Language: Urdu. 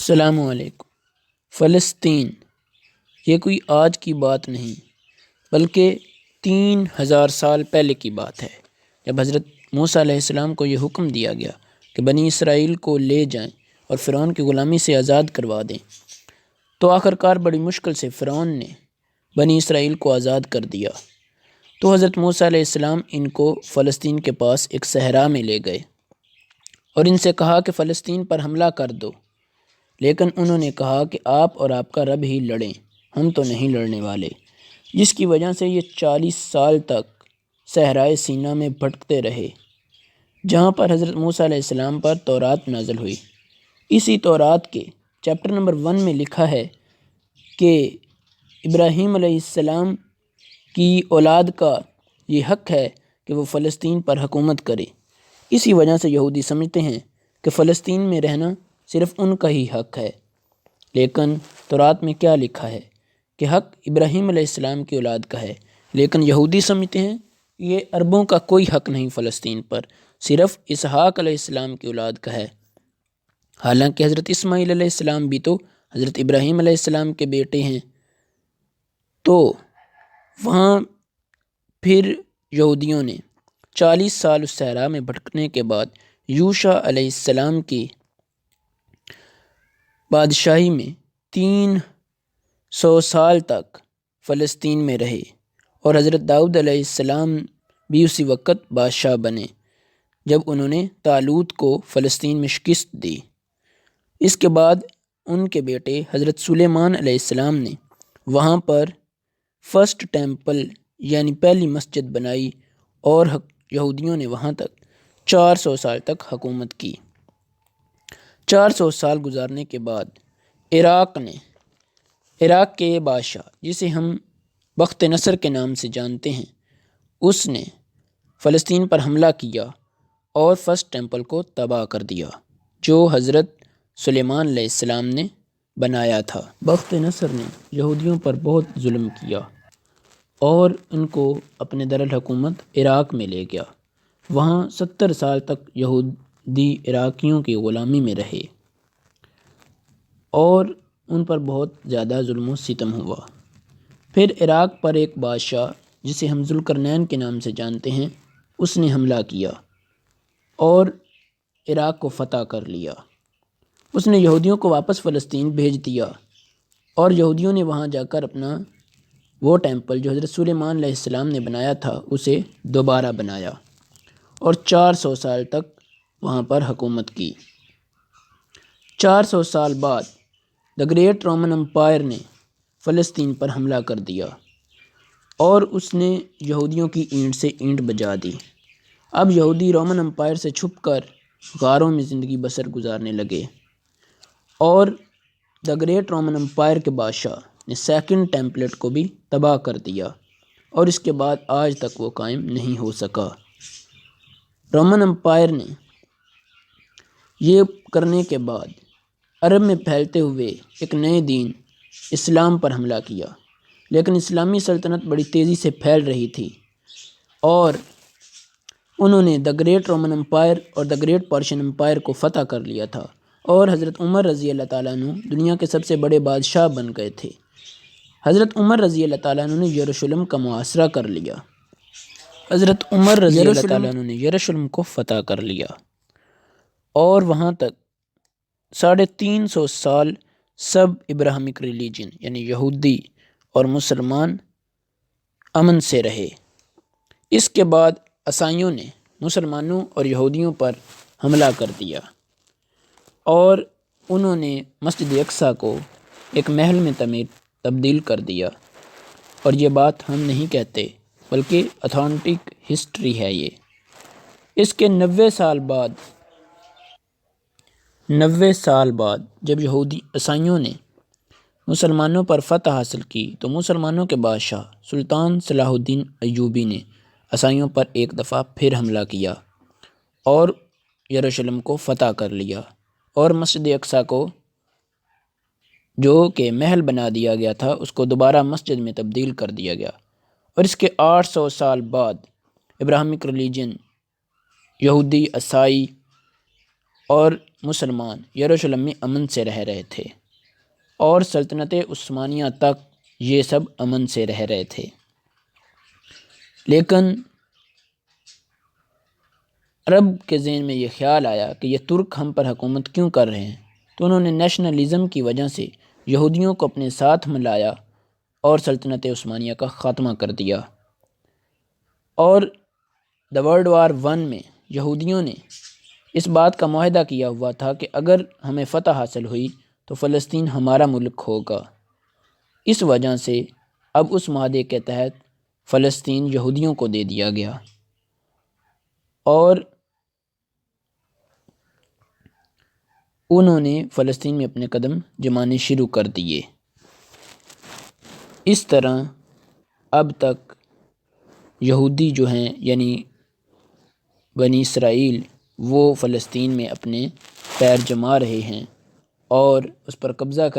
السلام علیکم۔ فلسطین یہ کوئی آج کی بات نہیں بلکہ 3000 سال پہلے کی بات ہے، جب حضرت موسیٰ علیہ السلام کو یہ حکم دیا گیا کہ بنی اسرائیل کو لے جائیں اور فرعون کی غلامی سے آزاد کروا دیں، تو آخرکار بڑی مشکل سے فرعون نے بنی اسرائیل کو آزاد کر دیا۔ تو حضرت موسیٰ علیہ السلام ان کو فلسطین کے پاس ایک صحرا میں لے گئے اور ان سے کہا کہ فلسطین پر حملہ کر دو، لیکن انہوں نے کہا کہ آپ اور آپ کا رب ہی لڑیں، ہم تو نہیں لڑنے والے، جس کی وجہ سے یہ 40 سال تک صحرائے سینا میں بھٹکتے رہے، جہاں پر حضرت موسیٰ علیہ السلام پر تورات نازل ہوئی۔ اسی تورات کے چیپٹر نمبر 1 میں لکھا ہے کہ ابراہیم علیہ السلام کی اولاد کا یہ حق ہے کہ وہ فلسطین پر حکومت کرے۔ اسی وجہ سے یہودی سمجھتے ہیں کہ فلسطین میں رہنا صرف ان کا ہی حق ہے، لیکن تورات میں کیا لکھا ہے کہ حق ابراہیم علیہ السلام کی اولاد کا ہے، لیکن یہودی سمجھتے ہیں یہ عربوں کا کوئی حق نہیں فلسطین پر، صرف اسحاق علیہ السلام کی اولاد کا ہے۔ حالانکہ حضرت اسماعیل علیہ السلام بھی تو حضرت ابراہیم علیہ السلام کے بیٹے ہیں۔ تو وہاں پھر یہودیوں نے 40 سال اس صحرا میں بھٹکنے کے بعد یوشع علیہ السلام کی بادشاہی میں 300 سال تک فلسطین میں رہے، اور حضرت داؤد علیہ السلام بھی اسی وقت بادشاہ بنے جب انہوں نے طالوت کو فلسطین میں شکست دی۔ اس کے بعد ان کے بیٹے حضرت سلیمان علیہ السلام نے وہاں پر فرسٹ ٹیمپل یعنی پہلی مسجد بنائی، اور یہودیوں نے وہاں تک 400 سال تک حکومت کی۔ 400 سال گزارنے کے بعد عراق کے بادشاہ جسے ہم بخت نصر کے نام سے جانتے ہیں، اس نے فلسطین پر حملہ کیا اور فرسٹ ٹیمپل کو تباہ کر دیا جو حضرت سلیمان علیہ السلام نے بنایا تھا۔ بخت نصر نے یہودیوں پر بہت ظلم کیا اور ان کو اپنے دارالحکومت عراق میں لے گیا۔ وہاں 70 سال تک یہودی عراقیوں کی غلامی میں رہے اور ان پر بہت زیادہ ظلم و ستم ہوا۔ پھر عراق پر ایک بادشاہ جسے ہم ذوالقرنین کے نام سے جانتے ہیں، اس نے حملہ کیا اور عراق کو فتح کر لیا۔ اس نے یہودیوں کو واپس فلسطین بھیج دیا اور یہودیوں نے وہاں جا کر اپنا وہ ٹیمپل جو حضرت سلیمان علیہ السلام نے بنایا تھا اسے دوبارہ بنایا اور 400 سال تک وہاں پر حکومت کی۔ 400 سال بعد دا گریٹ رومن امپائر نے فلسطین پر حملہ کر دیا اور اس نے یہودیوں کی اینٹ سے اینٹ بجا دی۔ اب یہودی رومن امپائر سے چھپ کر غاروں میں زندگی بسر گزارنے لگے، اور دا گریٹ رومن امپائر کے بادشاہ نے سیکنڈ ٹیمپلٹ کو بھی تباہ کر دیا، اور اس کے بعد آج تک وہ قائم نہیں ہو سکا۔ رومن امپائر نے یہ کرنے کے بعد عرب میں پھیلتے ہوئے ایک نئے دین اسلام پر حملہ کیا، لیکن اسلامی سلطنت بڑی تیزی سے پھیل رہی تھی اور انہوں نے دا گریٹ رومن امپائر اور دا گریٹ پرشین امپائر کو فتح کر لیا تھا، اور حضرت عمر رضی اللہ تعالیٰ عنہ دنیا کے سب سے بڑے بادشاہ بن گئے تھے۔ حضرت عمر رضی اللہ تعالیٰ عنہ نے یروشلم کا محاصرہ کر لیا۔ حضرت عمر رضی اللہ تعالیٰ عنہ نے یروشلم کو فتح کر لیا اور وہاں تک 350 سال سب ابراہمک ریلیجن یعنی یہودی اور مسلمان امن سے رہے۔ اس کے بعد عیسائیوں نے مسلمانوں اور یہودیوں پر حملہ کر دیا اور انہوں نے مسجد اقصیٰ کو ایک محل میں تبدیل کر دیا، اور یہ بات ہم نہیں کہتے بلکہ اتھینٹک ہسٹری ہے یہ۔ اس کے 90 سال بعد جب عیسائیوں نے مسلمانوں پر فتح حاصل کی تو مسلمانوں کے بادشاہ سلطان صلاح الدین ایوبی نے عیسائیوں پر ایک دفعہ پھر حملہ کیا اور یروشلم کو فتح کر لیا، اور مسجد اقصیٰ کو جو کہ محل بنا دیا گیا تھا اس کو دوبارہ مسجد میں تبدیل کر دیا گیا۔ اور اس کے 800 سال بعد ابراہمک ریلیجن یہودی، عیسائی اور مسلمان یروشلم میں امن سے رہ رہے تھے، اور سلطنت عثمانیہ تک یہ سب امن سے رہ رہے تھے۔ لیکن عرب کے ذہن میں یہ خیال آیا کہ یہ ترک ہم پر حکومت کیوں کر رہے ہیں، تو انہوں نے نیشنلزم کی وجہ سے یہودیوں کو اپنے ساتھ ملایا اور سلطنت عثمانیہ کا خاتمہ کر دیا۔ اور ورلڈ وار 1 میں یہودیوں نے اس بات کا معاہدہ کیا ہوا تھا کہ اگر ہمیں فتح حاصل ہوئی تو فلسطین ہمارا ملک ہوگا۔ اس وجہ سے اب اس معاہدے کے تحت فلسطین یہودیوں کو دے دیا گیا، اور انہوں نے فلسطین میں اپنے قدم جمانے شروع کر دیے۔ اس طرح اب تک یہودی جو ہیں یعنی بنی اسرائیل وہ فلسطین میں اپنے پیر جما رہے ہیں اور اس پر قبضہ کر